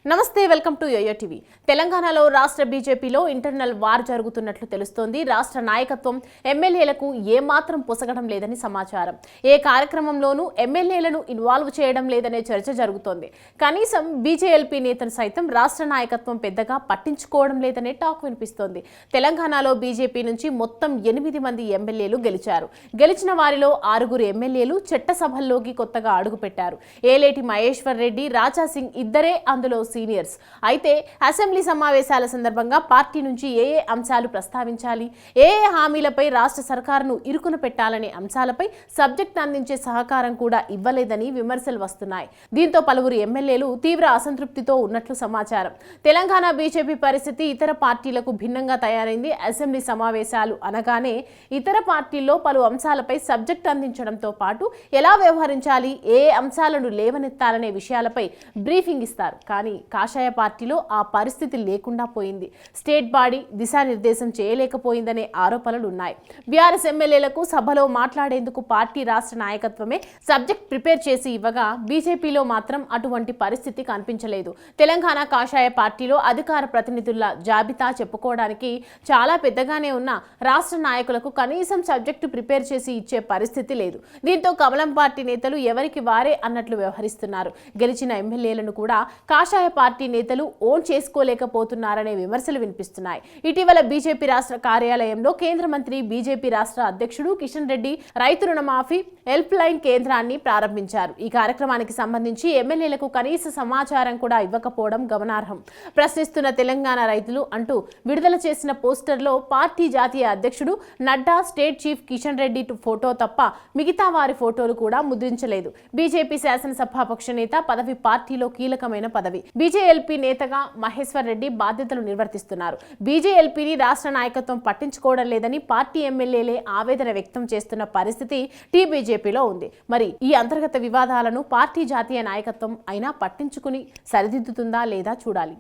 నమస్తే, welcome to yo-yo TV. తెలంగాణలో రాష్ట్ర బీజేపీలో ఇంటర్నల్ వార్ జరుగుతున్నట్లు తెలుస్తోంది. రాష్ట్ర నాయకత్వం ఎమ్మెల్యేలకు ఏమాత్రం పొసగడం లేదని సమాచారం. ఏ కార్యక్రమంలోనూ ఎమ్మెల్యేలను ఇన్వాల్వ్ చేయడం లేదనే చర్చ జరుగుతోంది. కనీసం బీజేఎల్పీ నేతను సైతం రాష్ట్ర నాయకత్వం పెద్దగా పట్టించుకోవడం లేదనే టాక్ వినిపిస్తోంది. తెలంగాణలో బీజేపీ నుంచి మొత్తం 8 మంది ఎమ్మెల్యేలు గెలిచారు. గెలిచిన వారిలో 6 ఎమ్మెల్యేలు చట్టసభల్లోకి కొత్తగా అడుగుపెట్టారు. ఏలేటి మహేశ్వర్ రెడ్డి, రాజా సింగ్ ఇద్దరే అందులో సీనియర్స్. అయితే అసెంబ్లీ సమావేశాల సందర్భంగా పార్టీ నుంచి ఏ అంశాలు ప్రస్తావించాలి, ఏ హామీలపై రాష్ట్ర సర్కారును ఇరుకున పెట్టాలనే అంశాలపై సబ్జెక్ట్ అందించే సహకారం కూడా ఇవ్వలేదని విమర్శలు వస్తున్నాయి. దీంతో పలువురు ఎమ్మెల్యేలు తీవ్ర అసంతృప్తితో ఉన్నట్లు సమాచారం. తెలంగాణ బీజేపీ పరిస్థితి ఇతర పార్టీలకు భిన్నంగా తయారైంది. అసెంబ్లీ సమావేశాలు అనగానే ఇతర పార్టీల్లో పలు అంశాలపై సబ్జెక్ట్ అందించడంతో పాటు ఎలా వ్యవహరించాలి, ఏ అంశాలను లేవనెత్తాలనే విషయాలపై బ్రీఫింగ్ ఇస్తారు. కానీ కాషాయ పార్టీలో ఆ పరిస్థితి లేకుండా పోయింది. స్టేట్ బాడీ దిశానిర్దేశం చేయలేకపోయిందనే ఆరోపణలు ఉన్నాయి. బీఆర్ఎస్ ఎమ్మెల్యేలకు సభలో మాట్లాడేందుకు పార్టీ రాష్ట్ర నాయకత్వమే సబ్జెక్ట్ ప్రిపేర్ చేసి ఇవ్వగా బీజేపీలో మాత్రం అటువంటి పరిస్థితి కనిపించలేదు. తెలంగాణ కాషాయ పార్టీలో అధికార ప్రతినిధుల జాబితా చెప్పుకోవడానికి చాలా పెద్దగానే ఉన్న రాష్ట్ర నాయకులకు కనీసం సబ్జెక్టు ప్రిపేర్ చేసి ఇచ్చే పరిస్థితి లేదు. దీంతో కమలం పార్టీ నేతలు ఎవరికి వారే అన్నట్లు వ్యవహరిస్తున్నారు. గెలిచిన ఎమ్మెల్యేలను కూడా కాషాయ పార్టీ నేతలు ఓన్ చేసుకోలేకపోతున్నారనే విమర్శలు వినిపిస్తున్నాయి. ఇటీవల బీజేపీ రాష్ట్ర కార్యాలయంలో కేంద్ర మంత్రి, బీజేపీ రాష్ట్ర అధ్యక్షుడు కిషన్ రెడ్డి రైతు రుణమాఫీ హెల్ప్ లైన్ కేంద్రాన్ని ప్రారంభించారు. ఈ కార్యక్రమానికి సంబంధించి ఎమ్మెల్యేలకు కనీస సమాచారం కూడా ఇవ్వకపోవడం గమనార్హం. ప్రశ్నిస్తున్న తెలంగాణ రైతులు అంటూ విడుదల చేసిన పోస్టర్లో పార్టీ జాతీయ అధ్యక్షుడు Nadda, state chief Kishan Reddy photo తప్ప మిగతా వారి ఫోటోలు కూడా ముద్రించలేదు. బీజేపీ శాసనసభాపక్ష నేత పదవి పార్టీలో కీలకమైన పదవి. బీజేఎల్పీ నేతగా మహేశ్వర్ రెడ్డి బాధ్యతలు నిర్వర్తిస్తున్నారు. బీజేఎల్పీని రాష్ట్ర నాయకత్వం పట్టించుకోవడం లేదని పార్టీ ఎమ్మెల్యేలే ఆవేదన వ్యక్తం చేస్తున్న పరిస్థితి టీబీజేపీలో ఉంది. మరి ఈ అంతర్గత వివాదాలను పార్టీ జాతీయ నాయకత్వం అయినా పట్టించుకుని సరిదిద్దుతుందా లేదా చూడాలి.